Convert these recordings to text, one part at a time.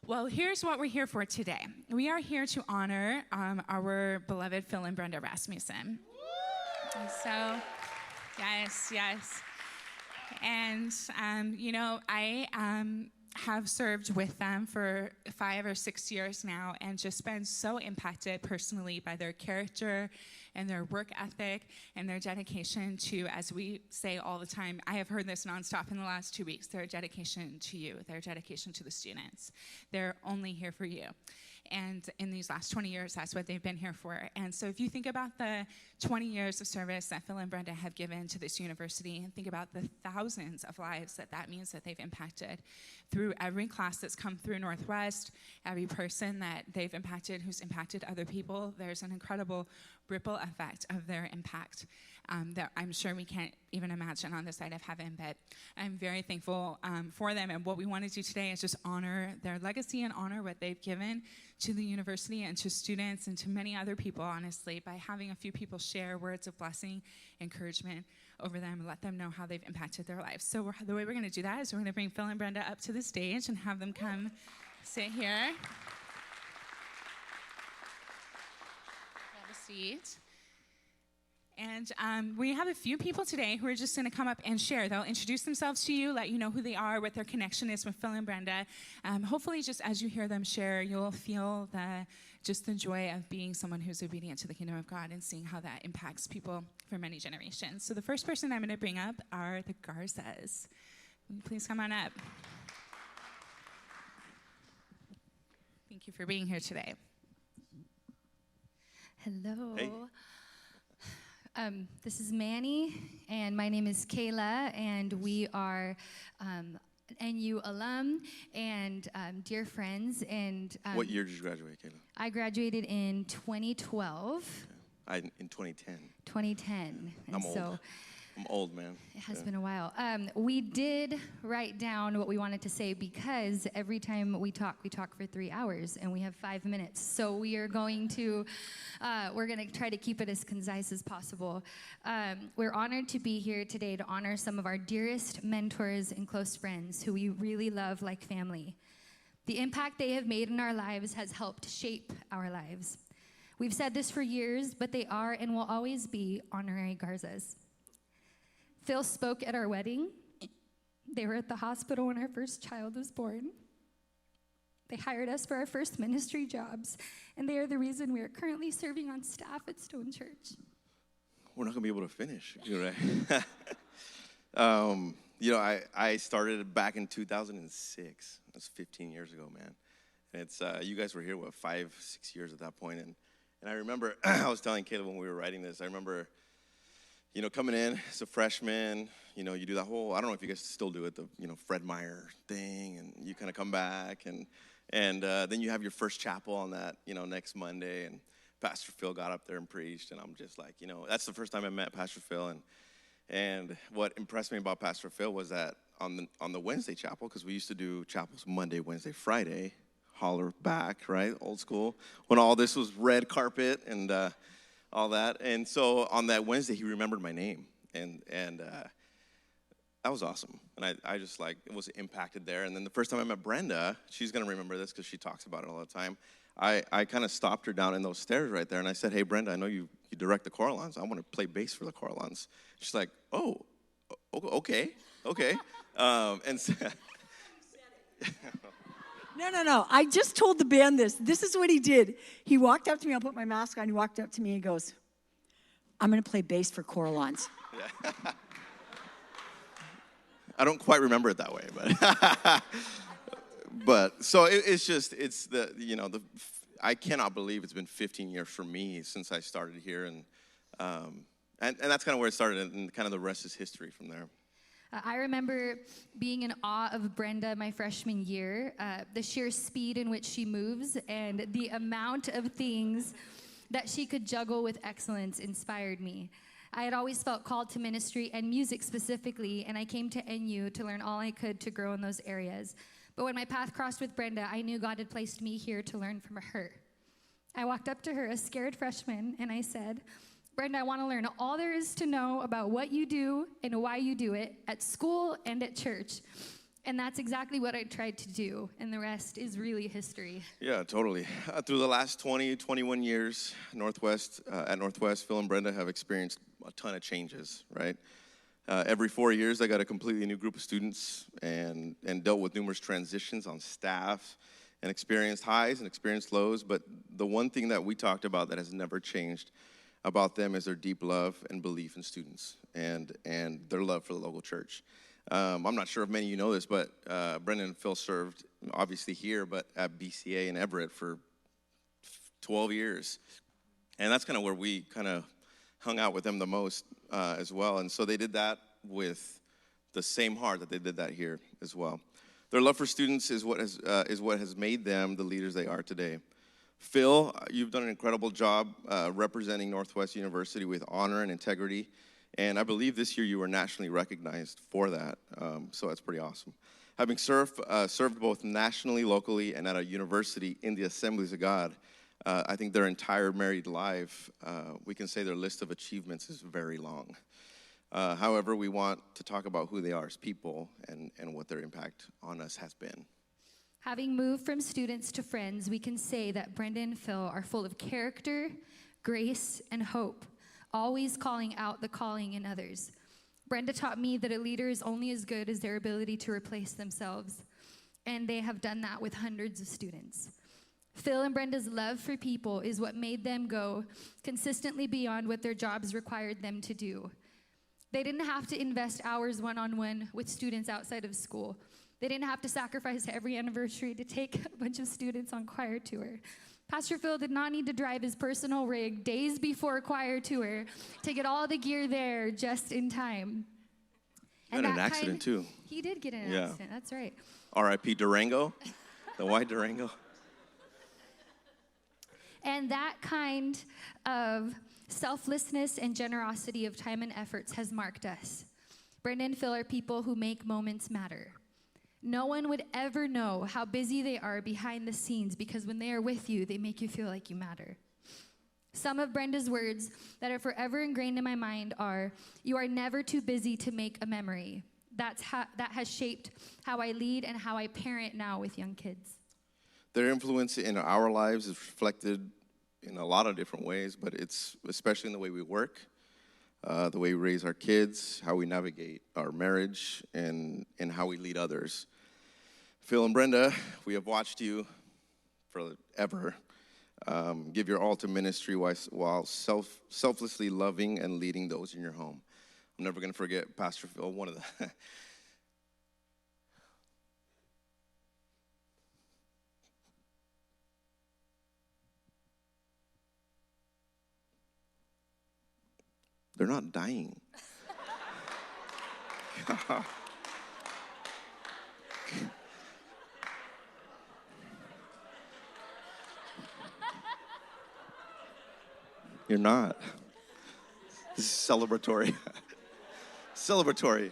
Well, here's what we're here for today. We are here to honor our beloved Phil and Brenda Rasmussen. And so, yes. And, I have served with them for 5 or 6 years now and just been so impacted personally by their character and their work ethic and their dedication to, as we say all the time, I have heard this nonstop in the last 2 weeks, their dedication to you, their dedication to the students. They're only here for you. And in these last 20 years, that's what they've been here for. And so if you think about the 20 years of service that Phil and Brenda have given to this university, and think about the thousands of lives that means that they've impacted through every class that's come through Northwest, every person that they've impacted who's impacted other people, there's an incredible ripple effect of their impact that I'm sure we can't even imagine on this side of heaven, but I'm very thankful for them. And what we want to do today is just honor their legacy and honor what they've given to the university and to students and to many other people, honestly, by having a few people share words of blessing, encouragement over them, and let them know how they've impacted their lives. So the way we're going to do that is we're going to bring Phil and Brenda up to the stage and have them come sit here. Have a seat. And we have a few people today who are just going to come up and share. They'll introduce themselves to you, let you know who they are, what their connection is with Phil and Brenda. Hopefully, just as you hear them share, you'll feel the joy of being someone who's obedient to the kingdom of God and seeing how that impacts people for many generations. So the first person I'm going to bring up are the Garzas. Please come on up. Thank you for being here today. Hello. Hey. This is Manny, and my name is Kayla, and we are NU alum and dear friends. And what year did you graduate, Kayla? I graduated in 2012. Okay. In 2010. 2010. I'm old. I'm old, man. It has been a while. We did write down what we wanted to say because every time we talk for 3 hours, and we have 5 minutes. So we're going to try to keep it as concise as possible. We're honored to be here today to honor some of our dearest mentors and close friends who we really love like family. The impact they have made in our lives has helped shape our lives. We've said this for years, but they are and will always be honorary Garzas. Phil spoke at our wedding. They were at the hospital when our first child was born. They hired us for our first ministry jobs, and they are the reason we are currently serving on staff at Stone Church. We're not going to be able to finish, right? I started back in 2006. That's 15 years ago, man. And it's you guys were here, 5-6 years at that point. And I remember, I was telling Caleb when we were writing this, I remember, coming in as a freshman, you do that whole, I don't know if you guys still do it, the, Fred Meyer thing, and you kind of come back, and then you have your first chapel on that, next Monday, and Pastor Phil got up there and preached, and I'm just like, that's the first time I met Pastor Phil, and what impressed me about Pastor Phil was that on the Wednesday chapel, because we used to do chapels Monday, Wednesday, Friday, holler back, right, old school, when all this was red carpet and all that. And so on that Wednesday, he remembered my name, and that was awesome. And I just was impacted there. And then the first time I met Brenda, she's going to remember this because she talks about it all the time. I kind of stopped her down in those stairs right there, and I said, "Hey, Brenda, I know you direct the Coralons. I want to play bass for the Coralons." She's like, "Oh, okay." And so No. I just told the band this. This is what he did. He walked up to me. I'll put my mask on. He walked up to me and he goes, "I'm going to play bass for Coralons." Yeah. I don't quite remember it that way, but so it's I cannot believe it's been 15 years for me since I started here, and that's kind of where it started, and kind of the rest is history from there. I remember being in awe of Brenda my freshman year, the sheer speed in which she moves and the amount of things that she could juggle with excellence inspired me. I had always felt called to ministry and music specifically, and I came to NU to learn all I could to grow in those areas. But when my path crossed with Brenda, I knew God had placed me here to learn from her. I walked up to her, a scared freshman, and I said, "Brenda, I want to learn all there is to know about what you do and why you do it at school and at church. And that's exactly what I tried to do, and the rest is really history. Yeah, totally. Through the last 20, 21 years, at Northwest, Phil and Brenda have experienced a ton of changes, right? Every 4 years, I got a completely new group of students and dealt with numerous transitions on staff and experienced highs and experienced lows. But the one thing that we talked about that has never changed about them is their deep love and belief in students and their love for the local church. I'm not sure if many of you know this, but Brendan and Phil served, obviously here, but at BCA in Everett for 12 years. And that's kind of where we kind of hung out with them the most as well. And so they did that with the same heart that they did that here as well. Their love for students is what has made them the leaders they are today. Phil, you've done an incredible job representing Northwest University with honor and integrity. And I believe this year you were nationally recognized for that, so that's pretty awesome. Having served both nationally, locally, and at a university in the Assemblies of God, I think their entire married life, we can say their list of achievements is very long. However, we want to talk about who they are as people and what their impact on us has been. Having moved from students to friends, we can say that Brenda and Phil are full of character, grace, and hope, always calling out the calling in others. Brenda taught me that a leader is only as good as their ability to replace themselves, and they have done that with hundreds of students. Phil and Brenda's love for people is what made them go consistently beyond what their jobs required them to do. They didn't have to invest hours one-on-one with students outside of school. They didn't have to sacrifice every anniversary to take a bunch of students on choir tour. Pastor Phil did not need to drive his personal rig days before choir tour to get all the gear there just in time. He had an accident too. He did get in an accident, that's right. R.I.P. Durango, the white Durango. And that kind of selflessness and generosity of time and efforts has marked us. Brenda and Phil are people who make moments matter. No one would ever know how busy they are behind the scenes because when they are with you, they make you feel like you matter. Some of Brenda's words that are forever ingrained in my mind are, "You are never too busy to make a memory." That has shaped how I lead and how I parent now with young kids. Their influence in our lives is reflected in a lot of different ways, but it's especially in the way we work, the way we raise our kids, how we navigate our marriage, and how we lead others. Phil and Brenda, we have watched you forever give your all to ministry while selflessly loving and leading those in your home. I'm never going to forget Pastor Phil, one of the... They're not dying. You're not. This is celebratory. Celebratory.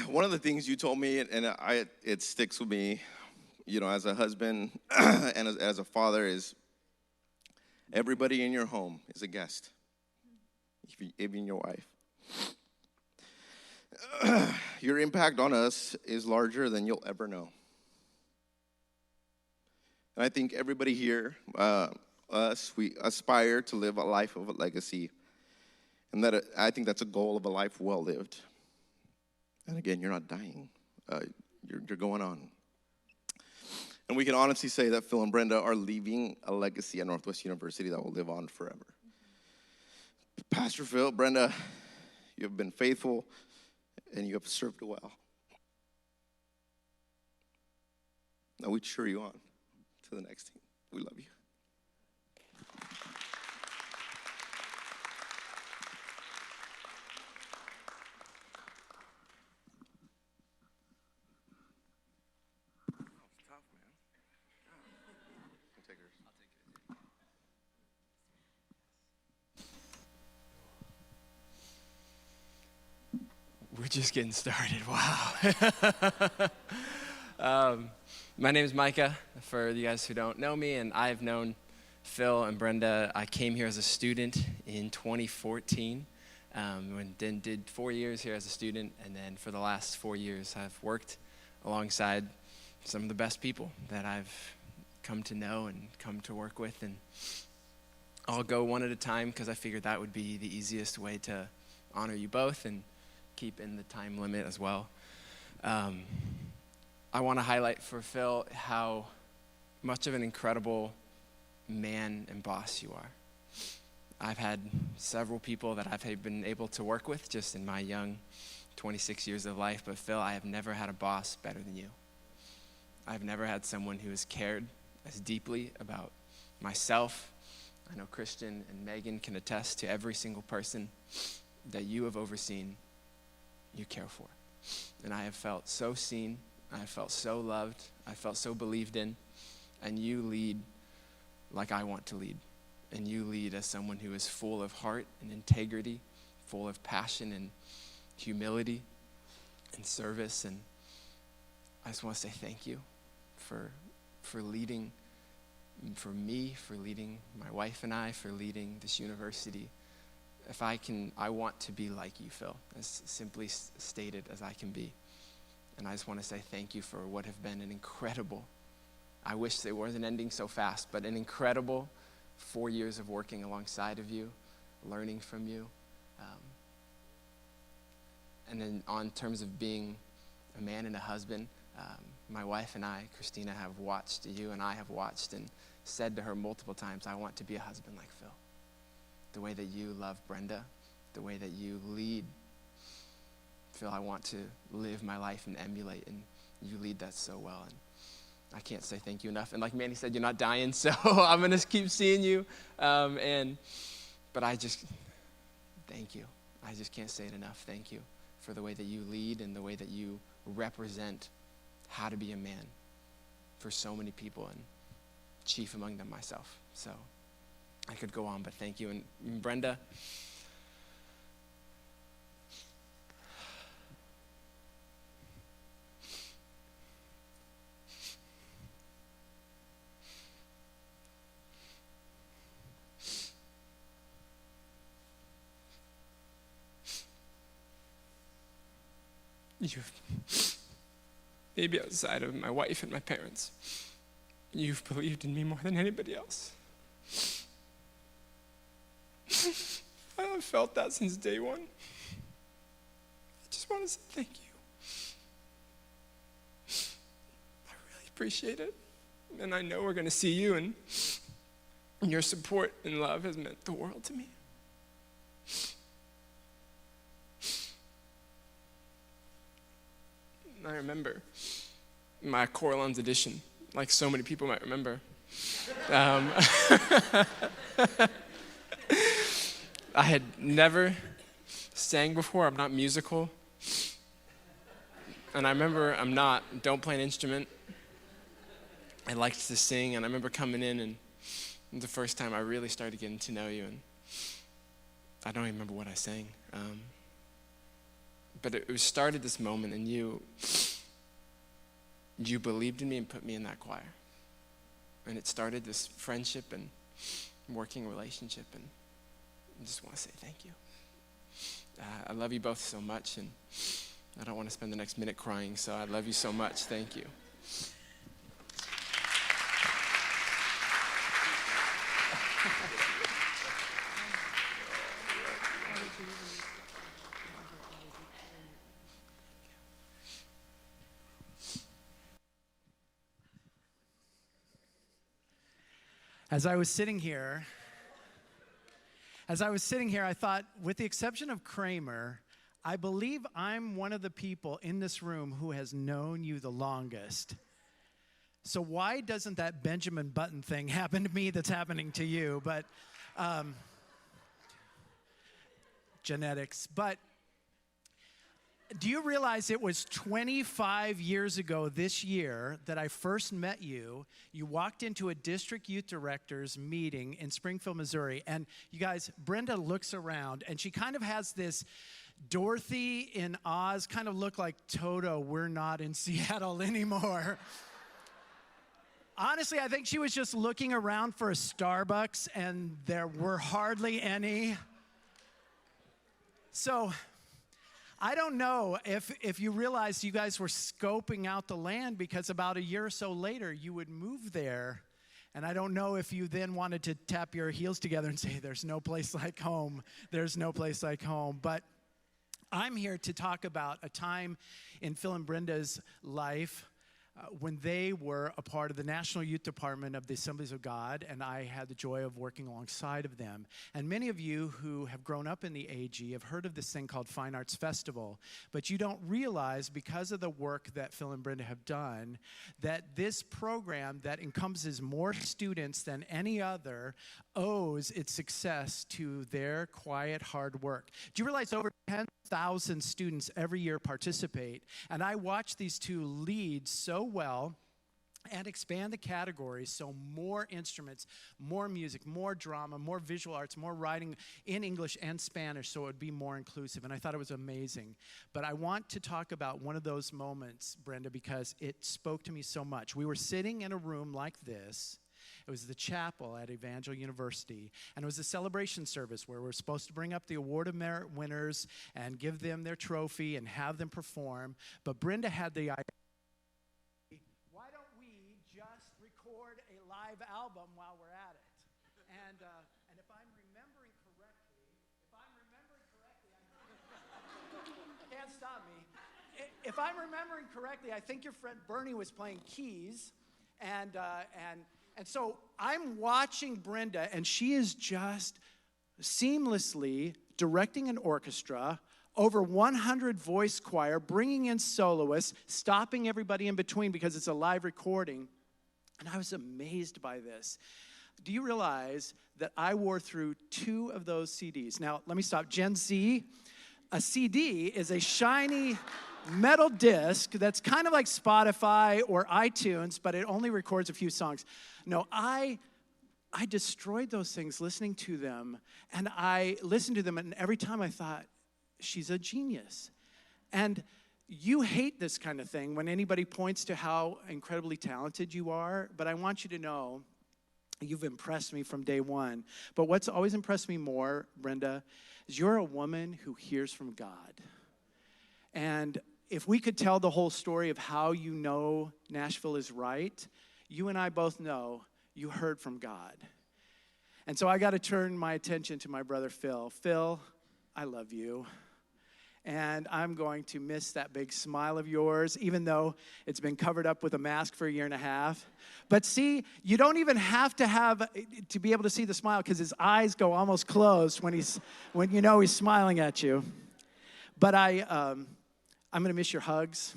One of the things you told me, and it sticks with me, you know, as a husband and as a father, is everybody in your home is a guest, even your wife. Your impact on us is larger than you'll ever know. And I think everybody here, we aspire to live a life of a legacy. And that I think that's a goal of a life well lived. And again, you're not dying. You're going on. And we can honestly say that Phil and Brenda are leaving a legacy at Northwest University that will live on forever. Pastor Phil, Brenda, you have been faithful and you have served well. Now we cheer you on to the next team. We love you. We're just getting started. Wow. My name is Micah, for you guys who don't know me, and I've known Phil and Brenda. I came here as a student in 2014 Then did 4 years here as a student, and then for the last 4 years, I've worked alongside some of the best people that I've come to know and come to work with. And I'll go one at a time because I figured that would be the easiest way to honor you both and keep in the time limit as well. I want to highlight for Phil how much of an incredible man and boss you are. I've had several people that I've been able to work with just in my young 26 years of life, but Phil, I have never had a boss better than you. I've never had someone who has cared as deeply about myself. I know Christian and Megan can attest to every single person that you have overseen, you care for. And I have felt so seen, I have felt so loved, I felt so believed in, and you lead like I want to lead. And you lead as someone who is full of heart and integrity, full of passion and humility and service. And I just want to say thank you for leading, for me, for leading my wife and I, for leading this university. If I can, I want to be like you, Phil, as simply stated as I can be. And I just want to say thank you for what have been an incredible, I wish it wasn't ending so fast, but an incredible 4 years of working alongside of you, learning from you. And then on terms of being a man and a husband, my wife and I, Christina, have watched you, and I have watched and said to her multiple times, I want to be a husband like Phil. The way that you love Brenda, the way that you lead. Phil, I want to live my life and emulate, and you lead that so well. And I can't say thank you enough. And like Manny said, you're not dying, so I'm going to keep seeing you. But I just, thank you. I just can't say it enough. Thank you for the way that you lead and the way that you represent how to be a man for so many people, and chief among them myself. So I could go on, but thank you. And Brenda, you've, maybe outside of my wife and my parents, you've believed in me more than anybody else. I've felt that since day one. I just want to say thank you. I really appreciate it. And I know we're going to see you, and your support and love has meant the world to me. I remember my Coralon's edition, like so many people might remember. I had never sang before. I'm not musical. And I remember don't play an instrument. I liked to sing, and I remember coming in, and the first time I really started getting to know you, and I don't even remember what I sang. But it started this moment, and you believed in me and put me in that choir. And it started this friendship and working relationship, and I just want to say thank you. I love you both so much, and I don't want to spend the next minute crying, so I love you so much. Thank you. As I was sitting here, I thought, with the exception of Kramer, I believe I'm one of the people in this room who has known you the longest. So why doesn't that Benjamin Button thing happen to me that's happening to you? But genetics. But do you realize it was 25 years ago this year that I first met you? You walked into a district youth directors meeting in Springfield, Missouri. And you guys, Brenda looks around, and she kind of has this Dorothy in Oz kind of look like Toto, we're not in Seattle anymore. Honestly, I think she was just looking around for a Starbucks, and there were hardly any. So I don't know if you realized you guys were scoping out the land, because about a year or so later you would move there. And I don't know if you then wanted to tap your heels together and say, there's no place like home. There's no place like home. But I'm here to talk about a time in Phil and Brenda's life when they were a part of the National Youth Department of the Assemblies of God, and I had the joy of working alongside of them. And many of you who have grown up in the AG have heard of this thing called Fine Arts Festival, but you don't realize, because of the work that Phil and Brenda have done, that this program that encompasses more students than any other owes its success to their quiet, hard work. Do you realize over 10,000 students every year participate? And I watch these two lead so well and expand the categories, so more instruments, more music, more drama, more visual arts, more writing in English and Spanish, so it would be more inclusive. And I thought it was amazing. But I want to talk about one of those moments, Brenda, because it spoke to me so much. We were sitting in a room like this. It was the chapel at Evangel University, and it was a celebration service where we're supposed to bring up the Award of Merit winners and give them their trophy and have them perform. But Brenda had the idea, why don't we just record a live album while we're at it? And if I'm remembering correctly, can't stop me. If I'm remembering correctly, I think your friend Bernie was playing keys, and so I'm watching Brenda, and she is just seamlessly directing an orchestra, over 100 voice choir, bringing in soloists, stopping everybody in between because it's a live recording. And I was amazed by this. Do you realize that I wore through 2 of those CDs? Now, let me stop. Gen Z, a CD is a shiny metal disc that's kind of like Spotify or iTunes, but it only records a few songs. No, I destroyed those things listening to them, and I listened to them, and every time I thought, she's a genius. And you hate this kind of thing when anybody points to how incredibly talented you are, but I want you to know you've impressed me from day one. But what's always impressed me more, Brenda, is you're a woman who hears from God. And if we could tell the whole story of how you know Nashville is right, you and I both know you heard from God. And so I got to turn my attention to my brother Phil. Phil, I love you. And I'm going to miss that big smile of yours, even though it's been covered up with a mask for a year and a half. But see, you don't even have to be able to see the smile, because his eyes go almost closed when you know he's smiling at you. But I'm going to miss your hugs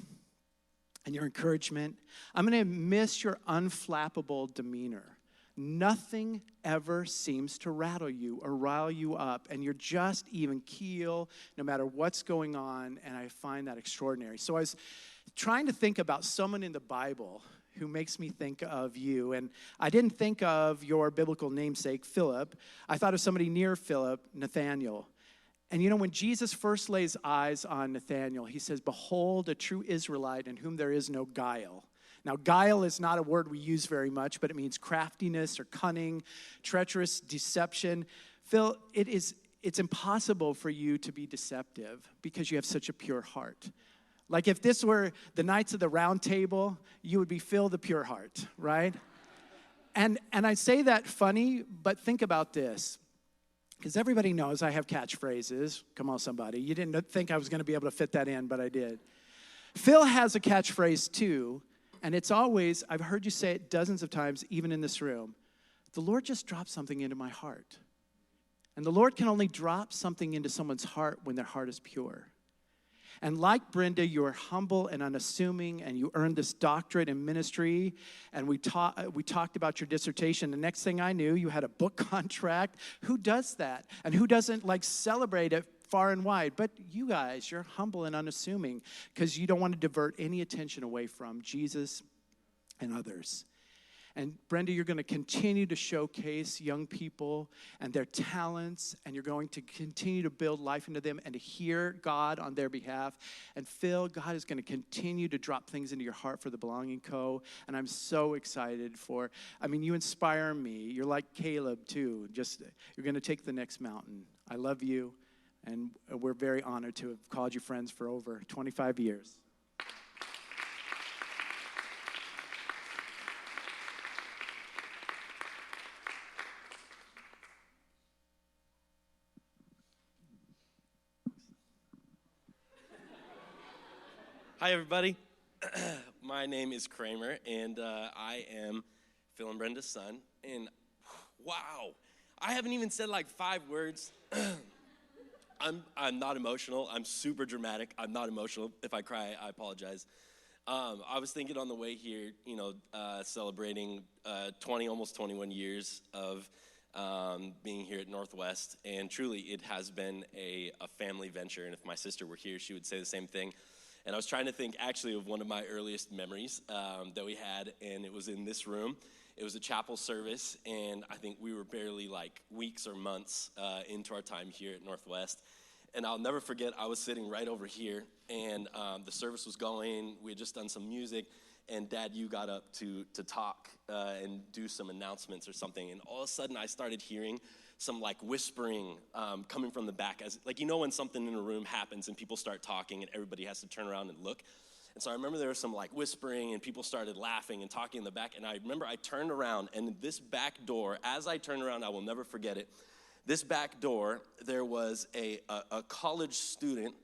and your encouragement. I'm going to miss your unflappable demeanor. Nothing ever seems to rattle you or rile you up, and you're just even keel no matter what's going on, and I find that extraordinary. So I was trying to think about someone in the Bible who makes me think of you, and I didn't think of your biblical namesake, Philip. I thought of somebody near Philip, Nathaniel. And you know, when Jesus first lays eyes on Nathaniel, he says, "Behold, a true Israelite in whom there is no guile." Now, guile is not a word we use very much, but it means craftiness or cunning, treacherous deception. Phil, it's impossible for you to be deceptive because you have such a pure heart. Like if this were the Knights of the Round Table, you would be Phil the Pure Heart, right? And I say that funny, but think about this. Because everybody knows I have catchphrases. Come on, somebody. You didn't think I was going to be able to fit that in, but I did. Phil has a catchphrase too, and it's always, I've heard you say it dozens of times, even in this room, the Lord just dropped something into my heart. And the Lord can only drop something into someone's heart when their heart is pure. And like Brenda, you're humble and unassuming, and you earned this doctorate in ministry, and we talked about your dissertation. The next thing I knew, you had a book contract. Who does that? And who doesn't celebrate it far and wide? But you guys, you're humble and unassuming because you don't want to divert any attention away from Jesus and others. And Brenda, you're going to continue to showcase young people and their talents, and you're going to continue to build life into them and to hear God on their behalf. And Phil, God is going to continue to drop things into your heart for the Belonging Co. And I'm so excited you inspire me. You're like Caleb too. You're going to take the next mountain. I love you. And we're very honored to have called you friends for over 25 years. Hi, everybody. My name is Kramer, and I am Phil and Brenda's son. And wow, I haven't even said like 5 words. I'm not emotional. I'm super dramatic. I'm not emotional. If I cry, I apologize. I was thinking on the way here, celebrating almost 21 years of being here at Northwest, and truly it has been a family venture. And if my sister were here, she would say the same thing. And I was trying to think actually of one of my earliest memories that we had, and it was in this room. It was a chapel service, and I think we were barely like weeks or months into our time here at Northwest. And I'll never forget, I was sitting right over here, and the service was going. We had just done some music, and Dad, you got up to talk and do some announcements or something. And all of a sudden, I started hearing some like whispering coming from the back, as like, when something in a room happens and people start talking and everybody has to turn around and look. And so I remember there was some like whispering and people started laughing and talking in the back. And I remember I turned around, and this back door, as I turned around, I will never forget it. This back door, there was a college student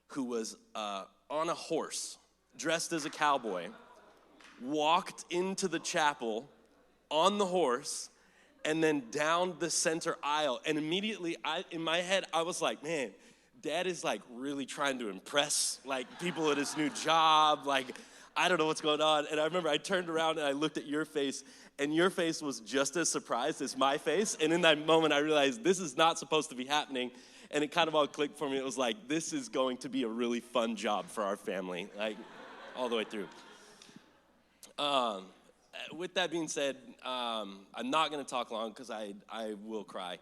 who was on a horse, dressed as a cowboy, walked into the chapel on the horse, and then down the center aisle. And immediately, in my head, I was like, man, Dad is like really trying to impress like people at his new job. Like, I don't know what's going on. And I remember I turned around and I looked at your face, and your face was just as surprised as my face. And in that moment, I realized this is not supposed to be happening. And it kind of all clicked for me. It was like, this is going to be a really fun job for our family, like all the way through. With that being said, I'm not going to talk long because I will cry.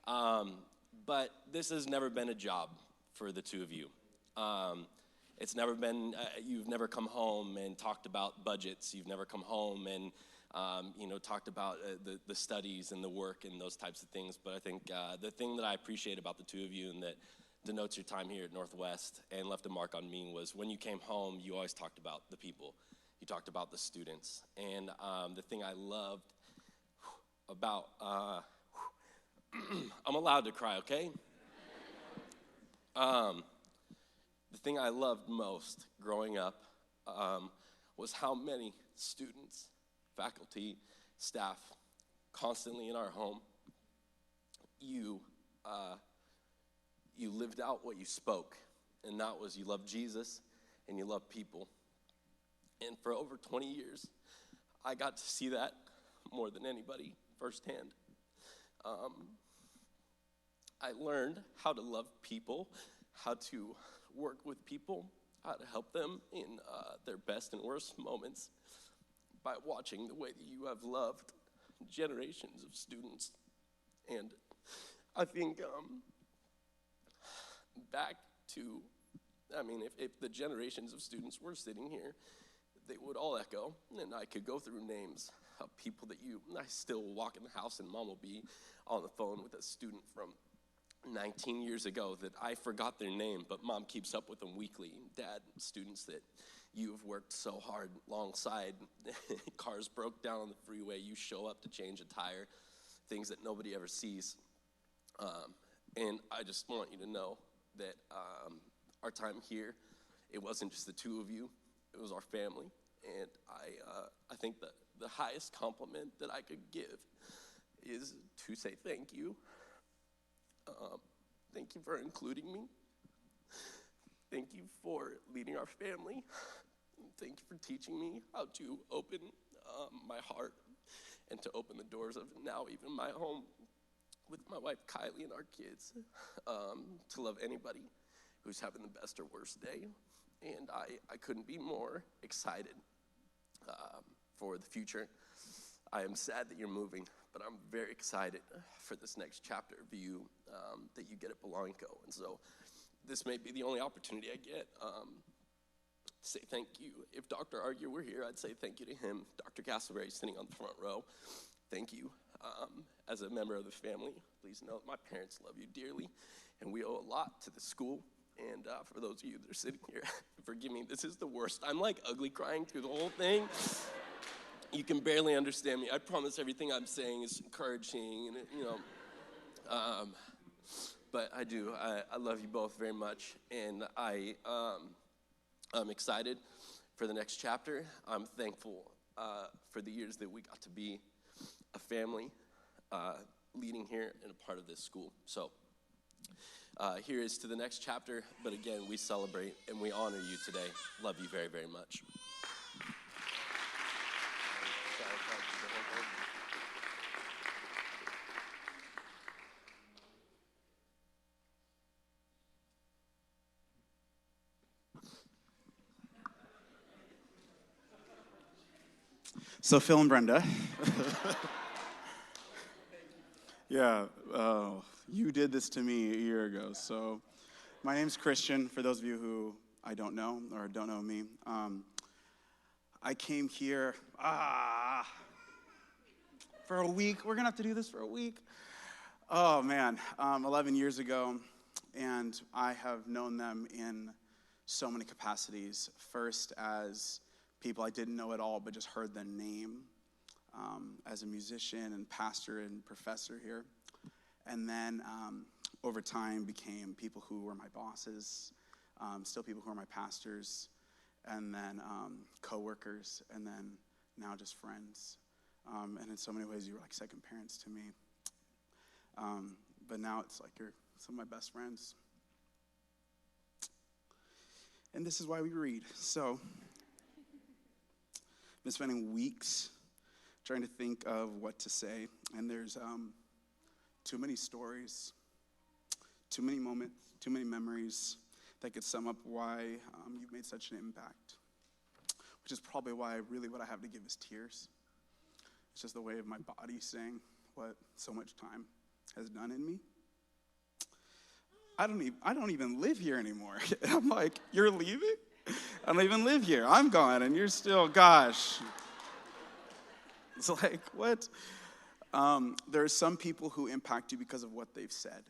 But this has never been a job for the two of you. It's never been, you've never come home and talked about budgets. You've never come home and, talked about the studies and the work and those types of things. But I think the thing that I appreciate about the two of you and that denotes your time here at Northwest and left a mark on me was when you came home, you always talked about the people. You talked about the students. And the thing I loved about, I'm allowed to cry, okay? The thing I loved most growing up was how many students, faculty, staff, constantly in our home, you lived out what you spoke. And that was you loved Jesus and you loved people. And for over 20 years, I got to see that more than anybody firsthand. I learned how to love people, how to work with people, how to help them in their best and worst moments by watching the way that you have loved generations of students. And I think back to, if the generations of students were sitting here, they would all echo, and I could go through names of people that I still walk in the house and Mom will be on the phone with a student from 19 years ago that I forgot their name, but Mom keeps up with them weekly. Dad, students that you have worked so hard alongside. Cars broke down on the freeway, you show up to change a tire, things that nobody ever sees. And I just want you to know that our time here, it wasn't just the two of you, it was our family. And I think that the highest compliment that I could give is to say thank you. Thank you for including me. Thank you for leading our family. Thank you for teaching me how to open my heart and to open the doors of now even my home with my wife Kylie and our kids, to love anybody who's having the best or worst day. And I couldn't be more excited for the future. I am sad that you're moving, but I'm very excited for this next chapter of you that you get at Polanco. And so this may be the only opportunity I get to say thank you. If Dr. Argyr were here, I'd say thank you to him. Dr. Castleberry sitting on the front row, thank you. As a member of the family, please know my parents love you dearly, and we owe a lot to the school. And for those of you that are sitting here, forgive me, this is the worst. I'm like ugly crying through the whole thing. You can barely understand me. I promise everything I'm saying is encouraging, and but I do. I love you both very much, and I'm excited for the next chapter. I'm thankful for the years that we got to be a family, leading here and a part of this school. So here is to the next chapter, but again, we celebrate and we honor you today. Love you very, very much. So Phil and Brenda. Yeah, you did this to me a year ago. So my name's Christian, for those of you who I don't know or don't know me. I came here for a week. We're going to have to do this for a week. Oh, man, 11 years ago, and I have known them in so many capacities. First as people I didn't know at all, but just heard their name, as a musician and pastor and professor here. And then over time became people who were my bosses, still people who are my pastors, and then coworkers, and then now just friends. And in so many ways, you were like second parents to me. But now it's like you're some of my best friends. And this is why we read. So I've been spending weeks trying to think of what to say, and there's too many stories, too many moments, too many memories that could sum up why you've made such an impact, which is probably why really what I have to give is tears. It's just the way of my body saying what so much time has done in me. I don't even live here anymore. I'm like, you're leaving? I don't even live here. I'm gone, and you're still, gosh. It's like, what? There are some people who impact you because of what they've said.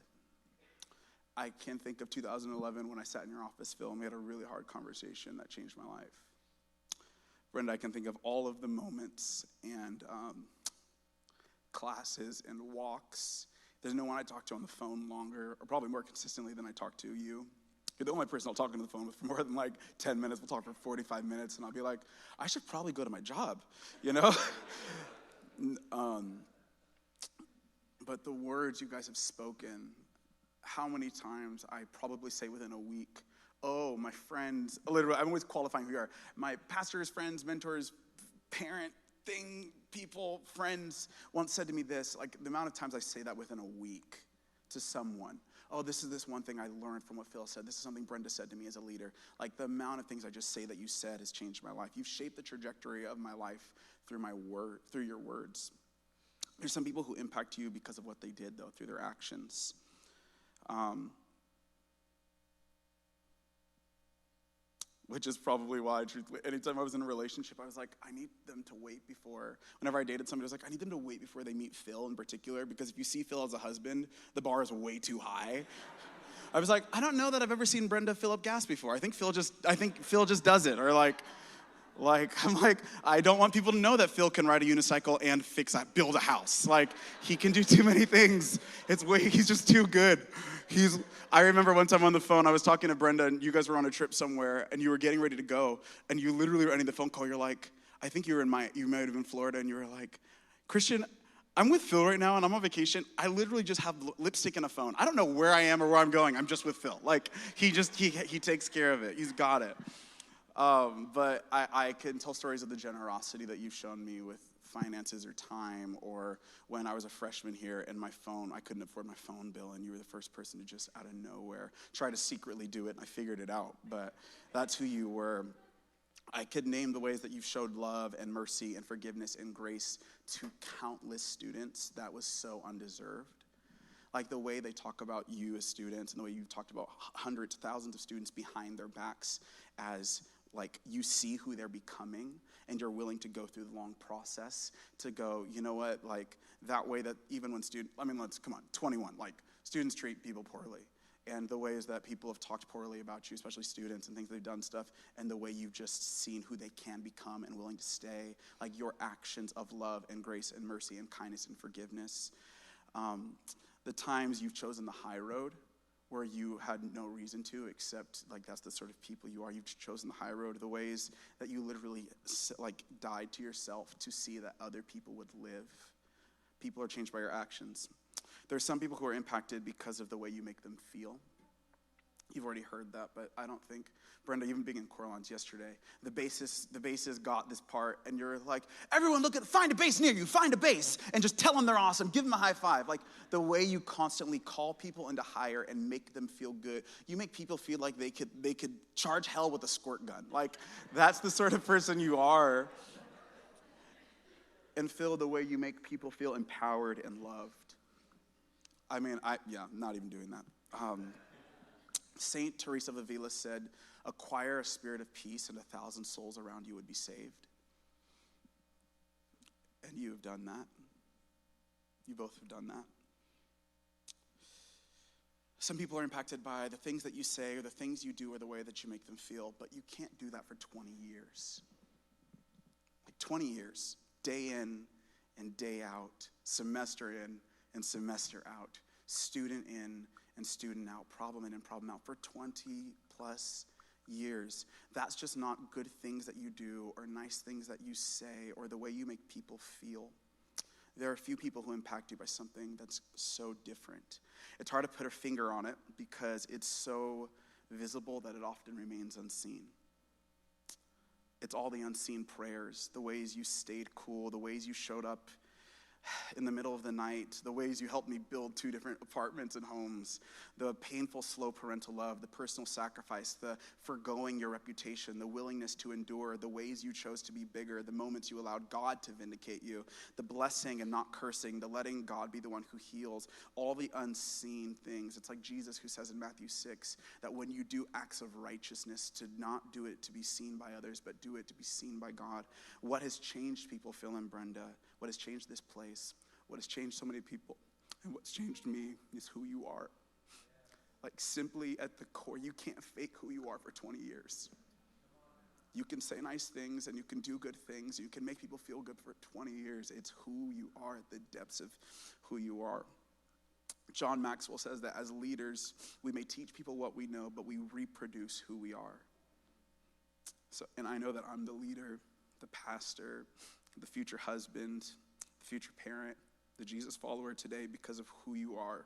I can think of 2011 when I sat in your office, Phil, and we had a really hard conversation that changed my life. Brenda, I can think of all of the moments and classes and walks. There's no one I talk to on the phone longer, or probably more consistently than I talk to you. You're the only person I'll talk on the phone with for more than like 10 minutes. We'll talk for 45 minutes, and I'll be like, I should probably go to my job, you know? But the words you guys have spoken, how many times I probably say within a week, oh, my friends, literally, I'm always qualifying who you are. My pastors, friends, mentors, parent, thing, people, friends once said to me this, like the amount of times I say that within a week to someone. Oh, this is this one thing I learned from what Phil said. This is something Brenda said to me as a leader. Like the amount of things I just say that you said has changed my life. You've shaped the trajectory of my life through through your words. There's some people who impact you because of what they did, though, through their actions. Which is probably why, truthfully, anytime I was in a relationship, I was like, I need them to wait before. Whenever I dated somebody, I was like, I need them to wait before they meet Phil in particular, because if you see Phil as a husband, the bar is way too high. I was like, I don't know that I've ever seen Brenda fill up gas before. I think Phil just does it. Or I'm like, I don't want people to know that Phil can ride a unicycle and build a house. Like, he can do too many things. He's just too good. I remember one time on the phone, I was talking to Brenda, and you guys were on a trip somewhere, and you were getting ready to go, and you literally were ending the phone call. You're like, I think you might have been Florida, and you were like, Christian, I'm with Phil right now, and I'm on vacation. I literally just have lipstick and a phone. I don't know where I am or where I'm going. I'm just with Phil. Like, he takes care of it. He's got it. But I can tell stories of the generosity that you've shown me with finances or time, or when I was a freshman here and I couldn't afford my phone bill, and you were the first person to just out of nowhere try to secretly do it, and I figured it out. But that's who you were. I could name the ways that you've showed love and mercy and forgiveness and grace to countless students that was so undeserved. Like the way they talk about you as students, and the way you've talked about hundreds, thousands of students behind their backs as like you see who they're becoming and you're willing to go through the long process to go, you know what, like that way that even when come on, 21, like students treat people poorly. And the ways that people have talked poorly about you, especially students and things they've done stuff, and the way you've just seen who they can become and willing to stay, like your actions of love and grace and mercy and kindness and forgiveness. The times you've chosen the high road where you had no reason to, except like that's the sort of people you are. You've chosen the high road. The ways that you literally like died to yourself to see that other people would live. People are changed by your actions. There's some people who are impacted because of the way you make them feel. You've already heard that, but I don't think, Brenda, even being in Coralines yesterday, the bassist got this part, and you're like, everyone find a bass near you, find a bass, and just tell them they're awesome, give them a high five. Like the way you constantly call people into higher and make them feel good, you make people feel like they could charge hell with a squirt gun. Like that's the sort of person you are. And Phil, the way you make people feel empowered and loved. Not even doing that. Saint Teresa of Avila said, acquire a spirit of peace and 1,000 souls around you would be saved. And you have done that. You both have done that. Some people are impacted by the things that you say or the things you do or the way that you make them feel, but you can't do that for 20 years. Like 20 years, day in and day out, semester in and semester out, student in and student out, problem in and problem out for 20 plus years. That's just not good things that you do or nice things that you say or the way you make people feel. There are a few people who impact you by something that's so different. It's hard to put a finger on it because it's so visible that it often remains unseen. It's all the unseen prayers, the ways you stayed cool, the ways you showed up in the middle of the night, the ways you helped me build 2 different apartments and homes, the painful, slow parental love, the personal sacrifice, the forgoing your reputation, the willingness to endure, the ways you chose to be bigger, the moments you allowed God to vindicate you, the blessing and not cursing, the letting God be the one who heals, all the unseen things. It's like Jesus who says in Matthew 6 that when you do acts of righteousness, to not do it to be seen by others, but do it to be seen by God. What has changed people, Phil and Brenda? What has changed this place? What has changed so many people? And what's changed me is who you are. Like simply at the core, you can't fake who you are for 20 years. You can say nice things and you can do good things. You can make people feel good for 20 years. It's who you are at the depths of who you are. John Maxwell says that as leaders, we may teach people what we know, but we reproduce who we are. And I know that I'm the leader, the pastor, the future husband, the future parent, the Jesus follower today because of who you are,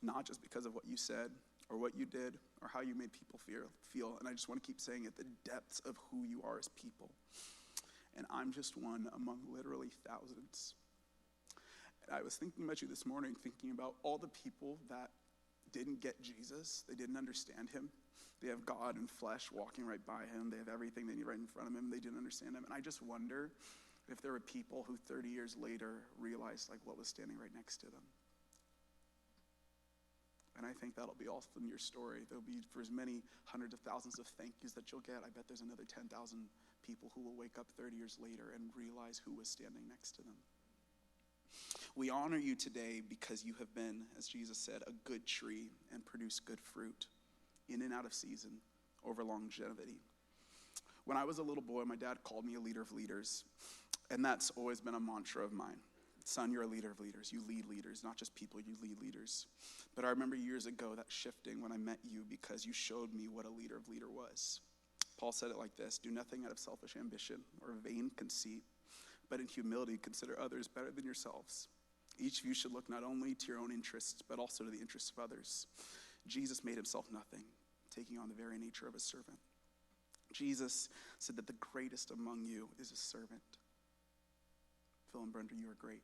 not just because of what you said or what you did or how you made people feel. And I just want to keep saying it, the depths of who you are as people. And I'm just one among literally thousands. And I was thinking about you this morning, thinking about all the people that didn't get Jesus. They didn't understand him. They have God in flesh walking right by him. They have everything they need right in front of him. They didn't understand him. And I just wonder if there were people who 30 years later realized like what was standing right next to them. And I think that'll be also in your story. There'll be for as many hundreds of thousands of thank yous that you'll get. I bet there's another 10,000 people who will wake up 30 years later and realize who was standing next to them. We honor you today because you have been, as Jesus said, a good tree and produced good fruit in and out of season over longevity. When I was a little boy, my dad called me a leader of leaders, and that's always been a mantra of mine. Son, you're a leader of leaders. You lead leaders, not just people, you lead leaders. But I remember years ago that shifting when I met you because you showed me what a leader of leader was. Paul said it like this: do nothing out of selfish ambition or vain conceit, but in humility consider others better than yourselves. Each of you should look not only to your own interests, but also to the interests of others. Jesus made himself nothing, taking on the very nature of a servant. Jesus said that the greatest among you is a servant. Phil and Brenda, you are great.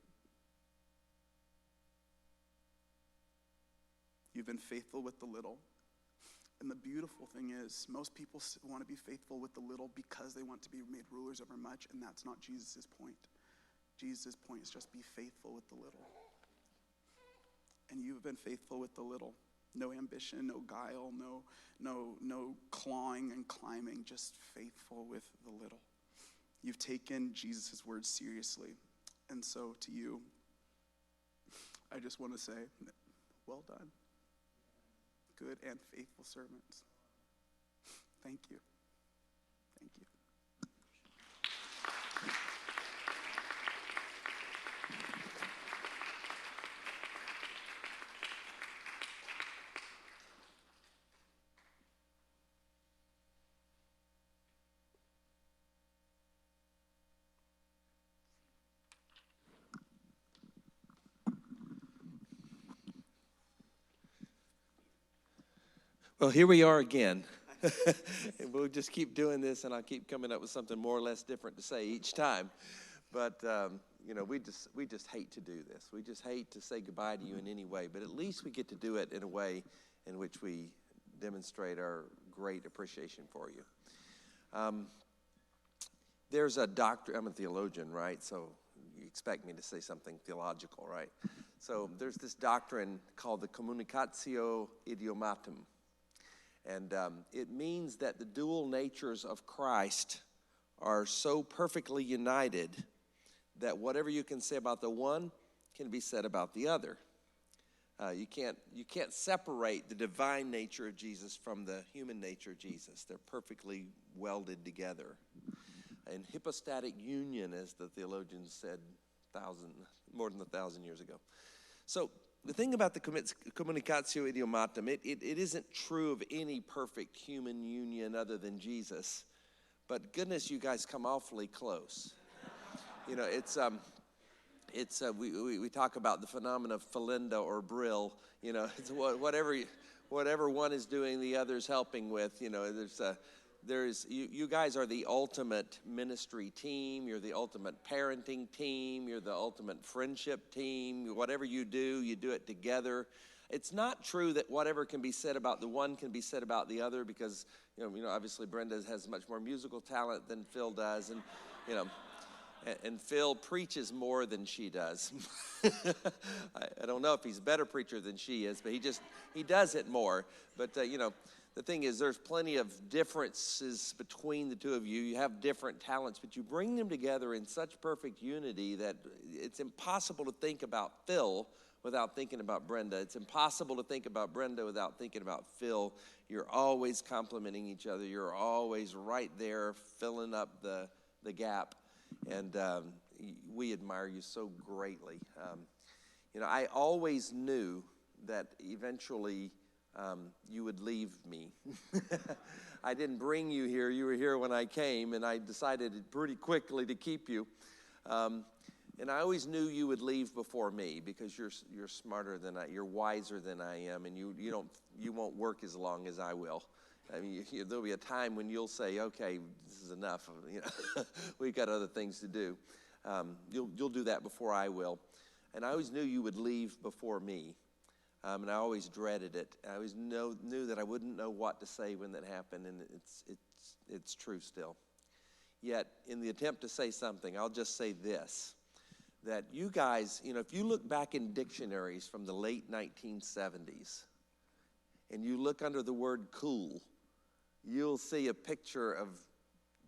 You've been faithful with the little. And the beautiful thing is, most people want to be faithful with the little because they want to be made rulers over much, and that's not Jesus' point. Jesus' point is just be faithful with the little. And you've been faithful with the little. No ambition, no guile, no clawing and climbing, just faithful with the little. You've taken Jesus' words seriously. And so to you, I just want to say, well done. Good and faithful servants. Thank you. Thank you. Well, here we are again. And we'll just keep doing this, and I'll keep coming up with something more or less different to say each time. But, we just hate to do this. We just hate to say goodbye to you in any way. But at least we get to do it in a way in which we demonstrate our great appreciation for you. There's a doctor, I'm a theologian, right? So you expect me to say something theological, right? So there's this doctrine called the communicatio idiomatum. And it means that the dual natures of Christ are so perfectly united that whatever you can say about the one can be said about the other. You can't separate the divine nature of Jesus from the human nature of Jesus. They're perfectly welded together. In hypostatic union, as the theologians said more than 1,000 years ago. So the thing about the communicatio idiomatum, it isn't true of any perfect human union other than Jesus. But goodness, you guys come awfully close. We talk about the phenomenon of Felinda or Brill. It's whatever one is doing, the other's helping with. You guys are the ultimate ministry team. You're the ultimate parenting team. You're the ultimate friendship team. Whatever you do it together. It's not true that whatever can be said about the one can be said about the other, because obviously Brenda has much more musical talent than Phil does, and Phil preaches more than she does. I don't know if he's a better preacher than she is, but he does it more. But the thing is, there's plenty of differences between the two of you. You have different talents, but you bring them together in such perfect unity that it's impossible to think about Phil without thinking about Brenda. It's impossible to think about Brenda without thinking about Phil. You're always complimenting each other. You're always right there filling up the gap. And we admire you so greatly. I always knew that eventually you would leave me. I didn't bring you here. You were here when I came, and I decided pretty quickly to keep you. And I always knew you would leave before me, because you're smarter than you're wiser than I am, and you won't work as long as I will. I mean, there'll be a time when you'll say, "Okay, this is enough. We've got other things to do." You'll do that before I will, and I always knew you would leave before me. And I always dreaded it. I always knew that I wouldn't know what to say when that happened, and it's true still. Yet, in the attempt to say something, I'll just say this, that you guys, if you look back in dictionaries from the late 1970s, and you look under the word cool, you'll see a picture of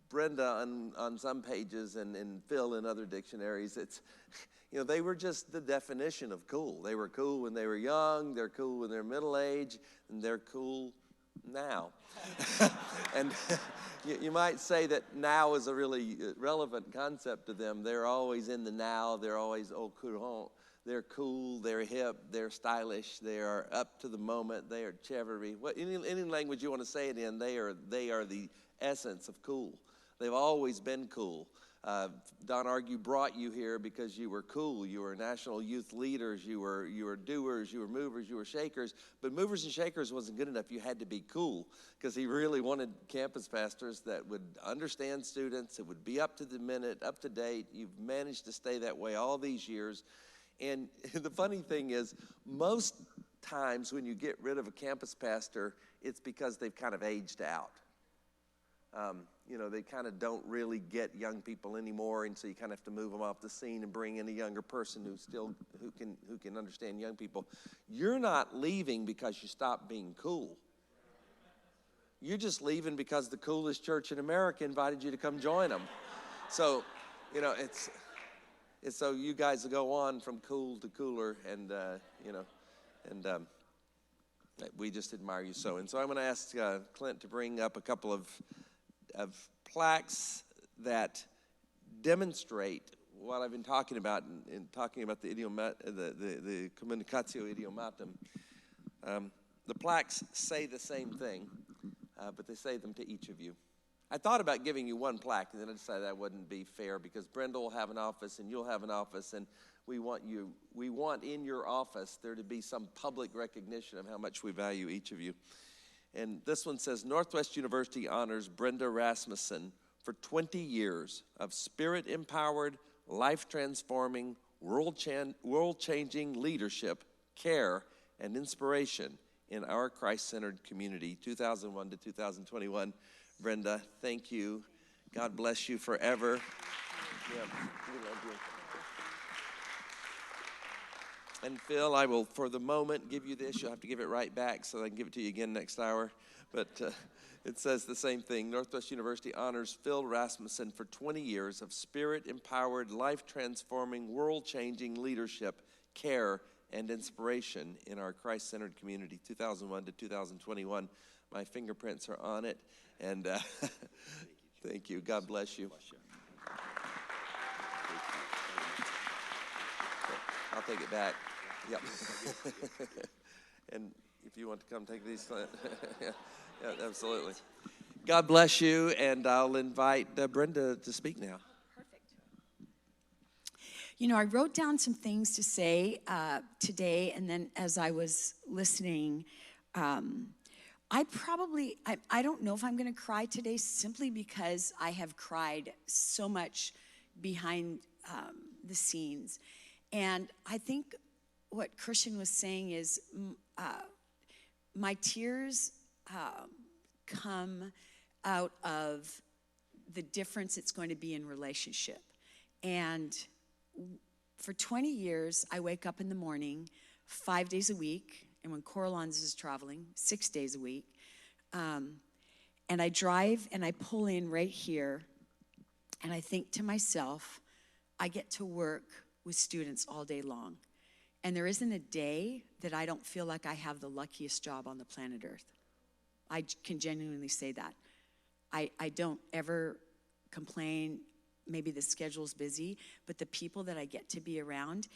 Brenda on some pages and Phil in other dictionaries. They were just the definition of cool. They were cool when they were young, they're cool when they're middle age, and they're cool now. And you might say that now is a really relevant concept to them. They're always in the now. They're always au courant. They're cool, they're hip, they're stylish, they are up to the moment, they are chivalry. Any language you want to say it in, they are the essence of cool. They've always been cool. Don Argue brought you here because you were cool. You were national youth leaders. You were doers. You were movers. You were shakers. But movers and shakers wasn't good enough. You had to be cool, because he really wanted campus pastors that would understand students, that would be up to the minute, up to date. You've managed to stay that way all these years. And the funny thing is, most times when you get rid of a campus pastor, it's because they've kind of aged out. You know, they kind of don't really get young people anymore, and so you kind of have to move them off the scene and bring in a younger person who can understand young people. You're not leaving because you stopped being cool. You're just leaving because the coolest church in America invited you to come join them. So, you know, it's so you guys will go on from cool to cooler, and you know, and we just admire you so. And so I'm going to ask Clint to bring up a couple of plaques that demonstrate what I've been talking about in talking about the communicatio idiomatum. The plaques say the same thing, but they say them to each of you. I thought about giving you one plaque, and then I decided that wouldn't be fair because Brenda will have an office and you'll have an office, and we want in your office there to be some public recognition of how much we value each of you. And this one says, Northwest University honors Brenda Rasmussen for 20 years of spirit-empowered, life-transforming, world-changing leadership, care, and inspiration in our Christ-centered community, 2001 to 2021. Brenda, thank you. God bless you forever. Yeah, we love you. And Phil, I will, for the moment, give you this. You'll have to give it right back so I can give it to you again next hour. But it says the same thing. Northwest University honors Phil Rasmussen for 20 years of spirit-empowered, life-transforming, world-changing leadership, care, and inspiration in our Christ-centered community, 2001 to 2021. My fingerprints are on it. And thank you. God bless you. I'll take it back. Yep. And if you want to come take these, yeah, absolutely. God bless you, and I'll invite Brenda to speak now. Perfect. You know, I wrote down some things to say today, and then as I was listening, I don't know if I'm going to cry today simply because I have cried so much behind the scenes. And I think what Christian was saying is my tears come out of the difference it's going to be in relationship. And for 20 years, I wake up in the morning 5 days a week, and when Coralons is traveling, 6 days a week. And I drive and I pull in right here, and I think to myself, I get to work with students all day long. And there isn't a day that I don't feel like I have the luckiest job on the planet Earth. I can genuinely say that. I don't ever complain. Maybe the schedule's busy, but the people that I get to be around.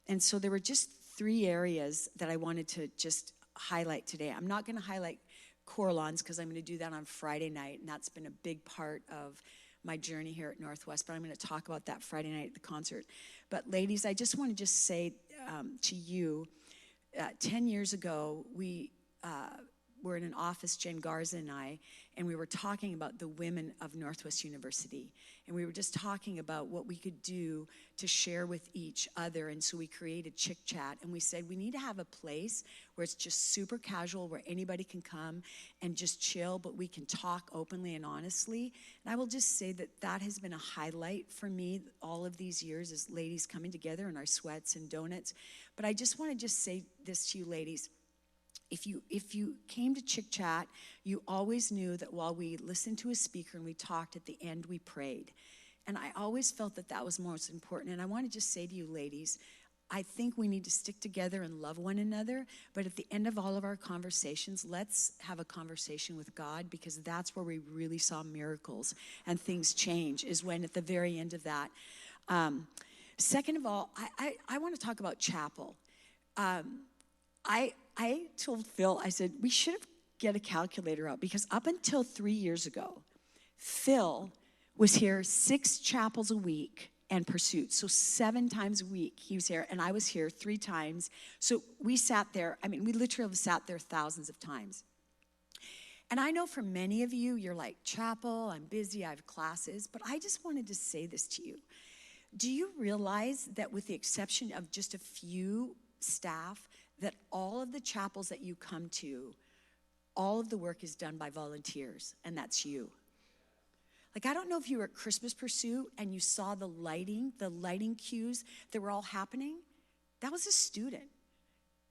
And so there were just 3 areas that I wanted to just highlight today. I'm not going to highlight Coralons because I'm going to do that on Friday night, and that's been a big part of my journey here at Northwest, but I'm going to talk about that Friday night at the concert. But ladies, I just want to just say to you, 10 years ago, we were in an office, Jen Garza and I, and we were talking about the women of Northwest University. And we were just talking about what we could do to share with each other. And so we created Chick Chat. And we said, we need to have a place where it's just super casual, where anybody can come and just chill, but we can talk openly and honestly. And I will just say that that has been a highlight for me all of these years, is ladies coming together in our sweats and donuts. But I just want to just say this to you ladies. If you came to Chick Chat, you always knew that while we listened to a speaker and we talked, at the end we prayed. And I always felt that that was most important. And I want to just say to you ladies, I think we need to stick together and love one another. But at the end of all of our conversations, let's have a conversation with God, because that's where we really saw miracles and things change, is when at the very end of that. Second of all, I want to talk about chapel. I told Phil, I said, we should get a calculator out, because up until 3 years ago, Phil was here 6 chapels a week and pursuit. So 7 times a week he was here, and I was here 3 times. So we sat there, we literally sat there thousands of times. And I know for many of you, you're like, chapel, I'm busy, I have classes, but I just wanted to say this to you. Do you realize that with the exception of just a few staff, that all of the chapels that you come to, all of the work is done by volunteers, and that's you. Like, I don't know if you were at Christmas Pursuit and you saw the lighting cues that were all happening. That was a student.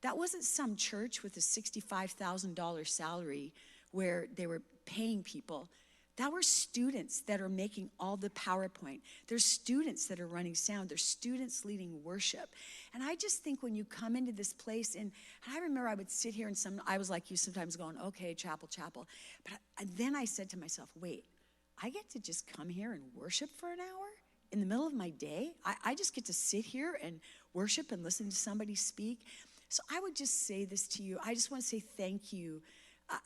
That wasn't some church with a $65,000 salary where they were paying people. That were students that are making all the PowerPoint. There's students that are running sound. There's students leading worship. And I just think when you come into this place, and I remember I would sit here and I was like you sometimes going, okay, chapel. But then I said to myself, wait, I get to just come here and worship for an hour in the middle of my day? I just get to sit here and worship and listen to somebody speak. So I would just say this to you. I just want to say thank you.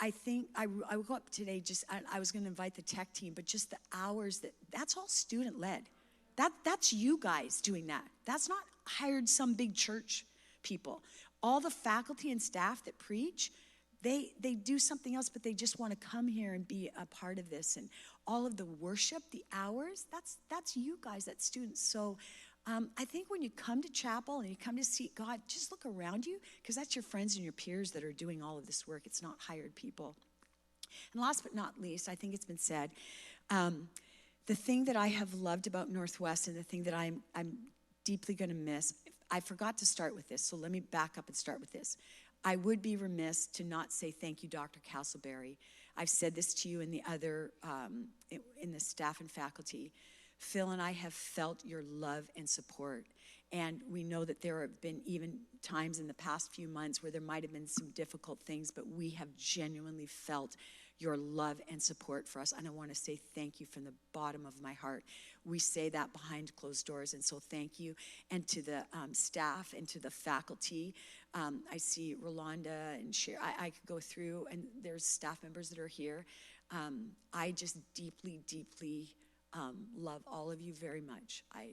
I think I woke up today I was going to invite the tech team, but just the hours that's all student led. That's you guys doing that. That's not hired some big church people. All the faculty and staff that preach, they do something else, but they just want to come here and be a part of this. And all of the worship, the hours, that's you guys, that's students. So I think when you come to chapel and you come to seek God, just look around you, because that's your friends and your peers that are doing all of this work. It's not hired people. And last but not least, I think it's been said, the thing that I have loved about Northwest and the thing that I'm deeply going to miss, I forgot to start with this, so let me back up and start with this. I would be remiss to not say thank you, Dr. Castleberry. I've said this to you and the other, in the staff and faculty. Phil and I have felt your love and support. And we know that there have been even times in the past few months where there might have been some difficult things, but we have genuinely felt your love and support for us. And I want to say thank you from the bottom of my heart. We say that behind closed doors, and so thank you. And to the staff and to the faculty, I see Rolanda and Cher. I could go through, and there's staff members that are here. I just deeply, deeply love all of you very much. I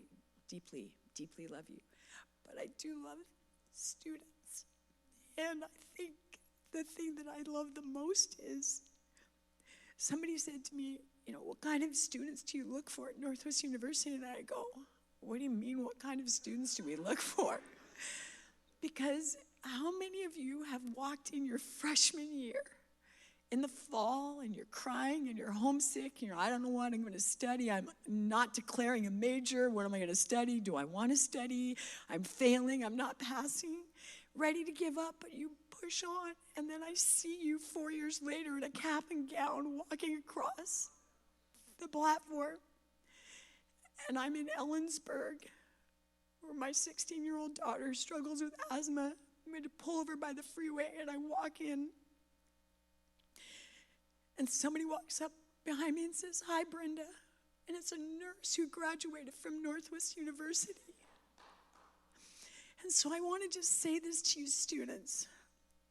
deeply, deeply love you. But I do love students. And I think the thing that I love the most is somebody said to me, what kind of students do you look for at Northwest University? And I go, what do you mean, what kind of students do we look for? Because how many of you have walked in your freshman year in the fall and you're crying and you're homesick and I don't know what I'm going to study. I'm not declaring a major. What am I going to study? Do I want to study? I'm failing. I'm not passing. Ready to give up, but you push on. And then I see you 4 years later in a cap and gown walking across the platform. And I'm in Ellensburg, where my 16-year-old daughter struggles with asthma. I'm going to pull over by the freeway, and I walk in. And somebody walks up behind me and says, hi, Brenda. And it's a nurse who graduated from Northwest University. And so I want to just say this to you students.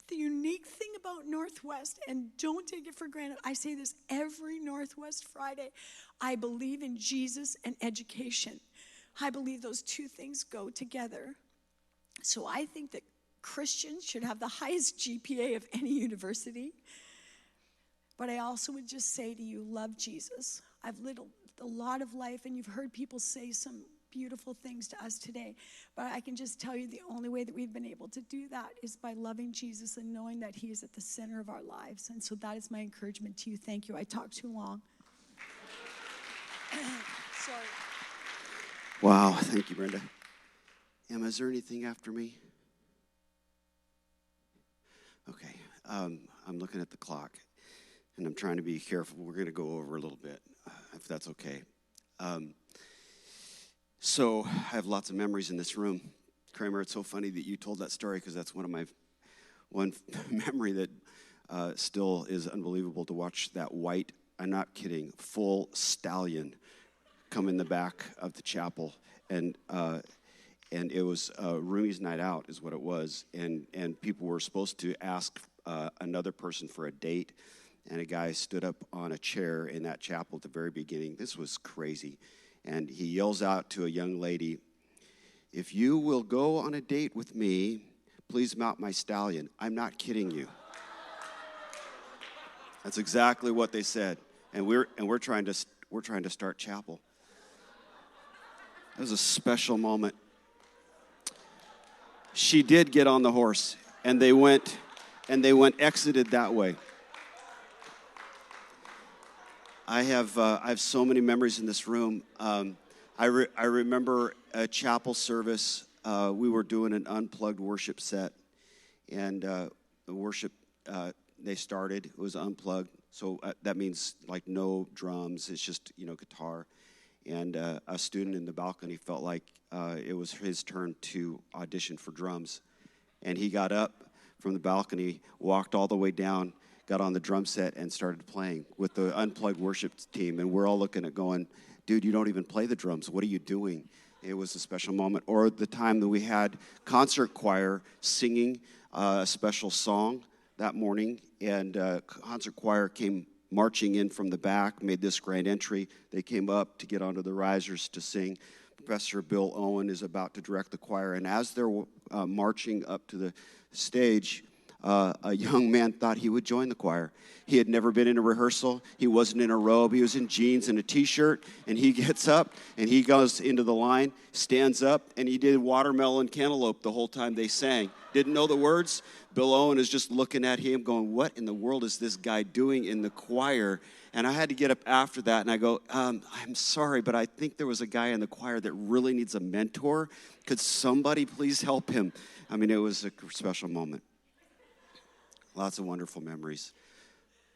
The unique thing about Northwest, and don't take it for granted, I say this every Northwest Friday, I believe in Jesus and education. I believe those two things go together. So I think that Christians should have the highest GPA of any university. But I also would just say to you, love Jesus. I've lived a lot of life, and you've heard people say some beautiful things to us today. But I can just tell you the only way that we've been able to do that is by loving Jesus and knowing that he is at the center of our lives. And so that is my encouragement to you. Thank you. I talked too long. Sorry. Wow. Thank you, Brenda. Emma, is there anything after me? Okay. I'm looking at the clock. And I'm trying to be careful. We're going to go over a little bit, if that's okay. So I have lots of memories in this room. Kramer, it's so funny that you told that story, because that's one memory that still is unbelievable, to watch that white, I'm not kidding, full stallion come in the back of the chapel. And it was Rumi's night out is what it was. And people were supposed to ask another person for a date. And a guy stood up on a chair in that chapel at the very beginning. This was crazy. And he yells out to a young lady, if you will go on a date with me, please mount my stallion. I'm not kidding you. That's exactly what they said. And we're trying to start chapel. It was a special moment. She did get on the horse, and they exited that way. I have so many memories in this room. I remember a chapel service. We were doing an unplugged worship set, and the worship they started. It was unplugged, so that means like no drums. It's just guitar. And a student in the balcony felt like it was his turn to audition for drums, and he got up from the balcony, walked all the way down, got on the drum set, and started playing with the unplugged worship team. And we're all looking at going, dude, you don't even play the drums. What are you doing? It was a special moment. Or the time that we had concert choir singing a special song that morning, and concert choir came marching in from the back, made this grand entry. They came up to get onto the risers to sing. Professor Bill Owen is about to direct the choir, and as they're marching up to the stage, a young man thought he would join the choir. He had never been in a rehearsal. He wasn't in a robe. He was in jeans and a T-shirt, and he gets up, and he goes into the line, stands up, and he did Watermelon Cantaloupe the whole time they sang. Didn't know the words. Bill Owen is just looking at him going, what in the world is this guy doing in the choir? And I had to get up after that, and I go, I'm sorry, but I think there was a guy in the choir that really needs a mentor. Could somebody please help him? I mean, it was a special moment. Lots of wonderful memories.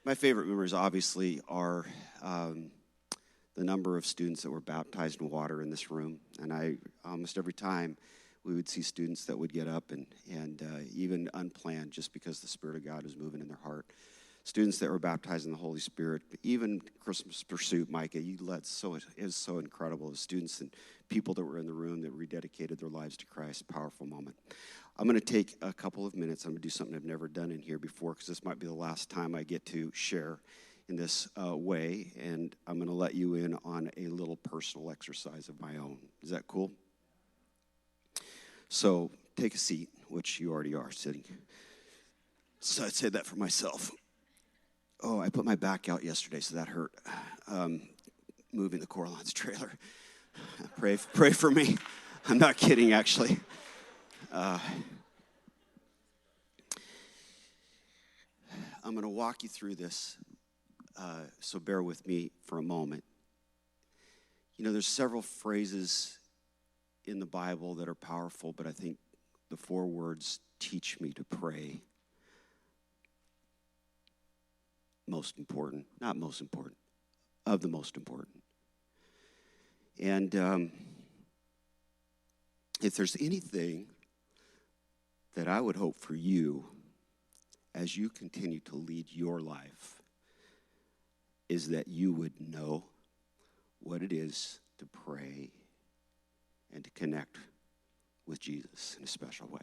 My favorite memories, obviously, are the number of students that were baptized in water in this room. And almost every time, we would see students that would get up and even unplanned, just because the Spirit of God was moving in their heart. Students that were baptized in the Holy Spirit. Even Christmas Pursuit, Micah, it was so incredible. The students and people that were in the room that rededicated their lives to Christ. Powerful moment. I'm going to take a couple of minutes. I'm going to do something I've never done in here before, because this might be the last time I get to share in this way, and I'm going to let you in on a little personal exercise of my own. Is that cool? So take a seat, which you already are sitting. So I'd say that for myself. Oh, I put my back out yesterday, so that hurt. Moving the Coralines trailer. Pray for me. I'm not kidding, actually. I'm going to walk you through this, so bear with me for a moment. There's several phrases in the Bible that are powerful, but I think the 4 words, teach me to pray, most important, not most important, of the most important. And if there's anything that I would hope for you as you continue to lead your life, is that you would know what it is to pray and to connect with Jesus in a special way.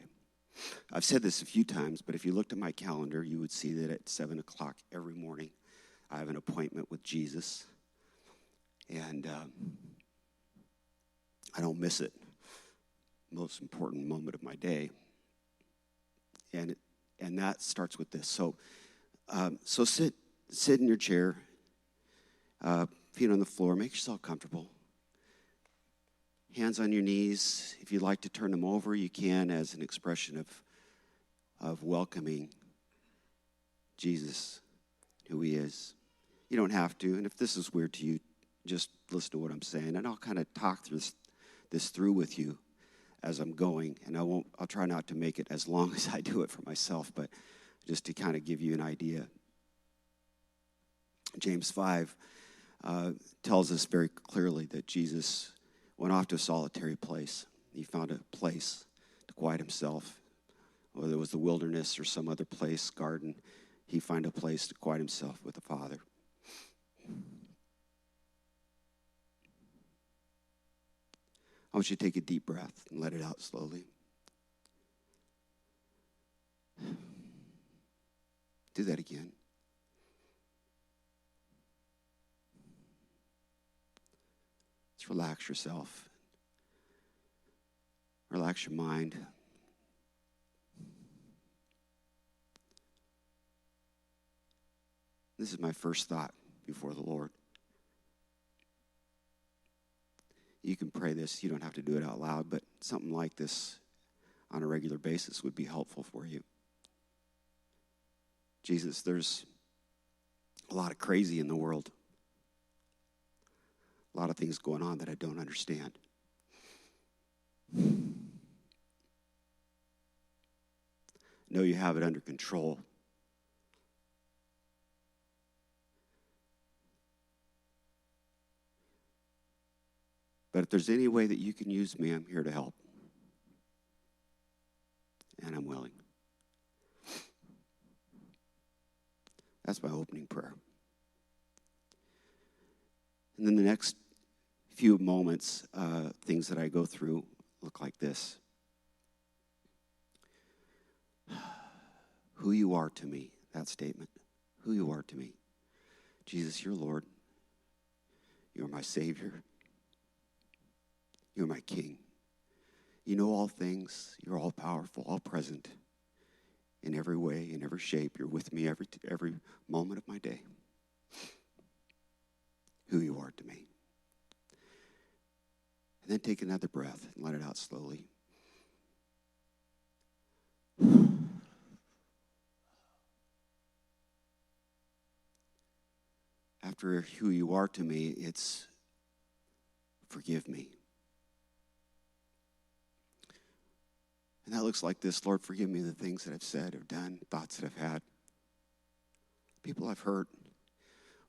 I've said this a few times, but if you looked at my calendar, you would see that at 7 o'clock every morning, I have an appointment with Jesus, and I don't miss it. Most important moment of my day. And that starts with this. So sit in your chair, feet on the floor, make yourself comfortable. Hands on your knees. If you'd like to turn them over, you can, as an expression of welcoming Jesus, who he is. You don't have to, and if this is weird to you, just listen to what I'm saying, and I'll kind of talk this through with you as I'm going, and I'll try not to make it as long as I do it for myself, but just to kind of give you an idea. James 5 tells us very clearly that Jesus went off to a solitary place. He found a place to quiet himself, whether it was the wilderness or some other place, garden. He found a place to quiet himself with the Father. I want you to take a deep breath and let it out slowly. Do that again. Just relax yourself. Relax your mind. This is my first thought before the Lord. You can pray this. You don't have to do it out loud, but something like this on a regular basis would be helpful for you. Jesus, there's a lot of crazy in the world. a lot of things going on that I don't understand. Know you have it under control. But if there's any way that you can use me, I'm here to help. And I'm willing. That's my opening prayer. And then the next few moments, things that I go through look like this. Who you are to me, that statement. Who you are to me. Jesus, you're Lord. You're my Savior. You're my King. You know all things. You're all powerful, all present. In every way, in every shape. You're with me every moment of my day. Who you are to me. And then take another breath and let it out slowly. After who you are to me, it's forgive me. And that looks like this. Lord, forgive me the things that I've said or done, thoughts that I've had, people I've hurt,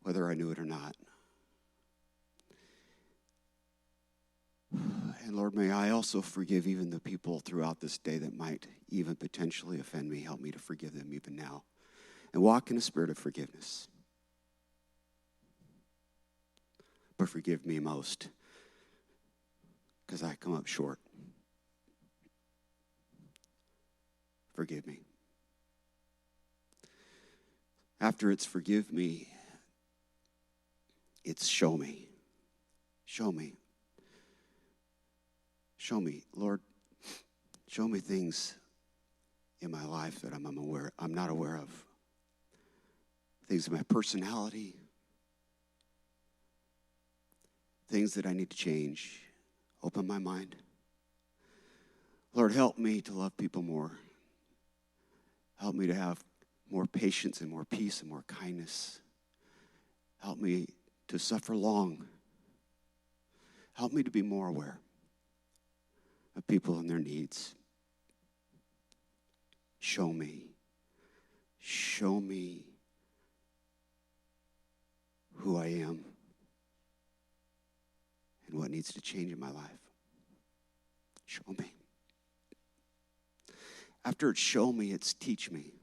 whether I knew it or not. And Lord, may I also forgive even the people throughout this day that might even potentially offend me. Help me to forgive them even now. And walk in a spirit of forgiveness. But forgive me most, because I come up short. Forgive me. After it's forgive me, it's show me. Show me. Show me, Lord, show me things in my life that I'm not aware of. Things in my personality. Things that I need to change. Open my mind. Lord, help me to love people more. Help me to have more patience and more peace and more kindness. Help me to suffer long. Help me to be more aware of people and their needs. Show me. Show me who I am and what needs to change in my life. Show me. After it's show me, it's teach me.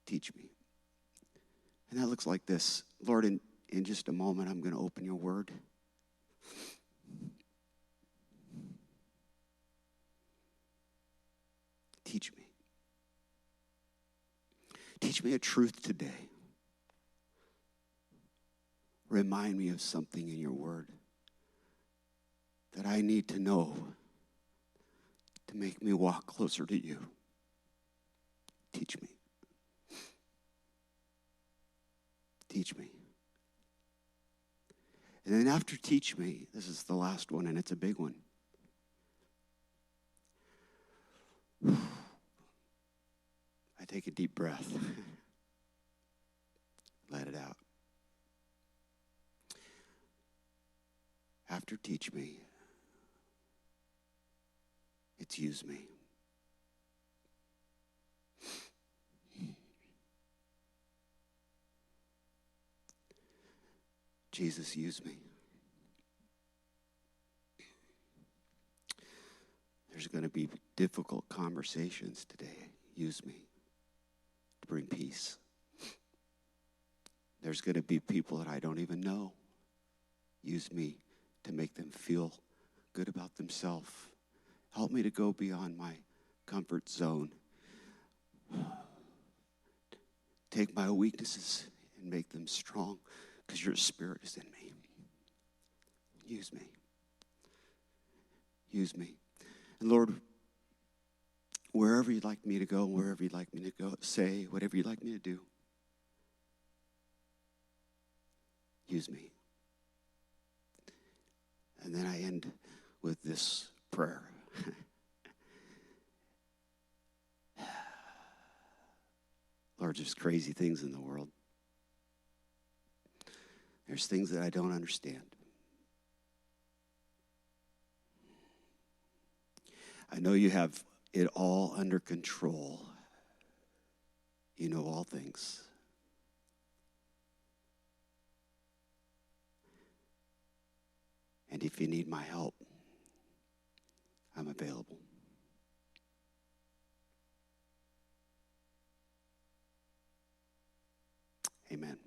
Teach me. And that looks like this. Lord, in just a moment, I'm going to open your word. Teach me. Teach me a truth today. Remind me of something in your word that I need to know to make me walk closer to you. Teach me. Teach me. And then after teach me, this is the last one, and it's a big one. I take a deep breath. Let it out. After teach me, it's use me. Jesus, use me. There's going to be difficult conversations today. Use me to bring peace. There's going to be people that I don't even know. Use me to make them feel good about themselves. Help me to go beyond my comfort zone. Take my weaknesses and make them strong, because your spirit is in me. Use me. Use me. And Lord, wherever you'd like me to go, wherever you'd like me to go, say whatever you'd like me to do, use me. And then I end with this prayer. Lord, there's crazy things in the world. There's things that I don't understand. I know you have it all under control. You know all things. And if you need my help, I'm available. Amen.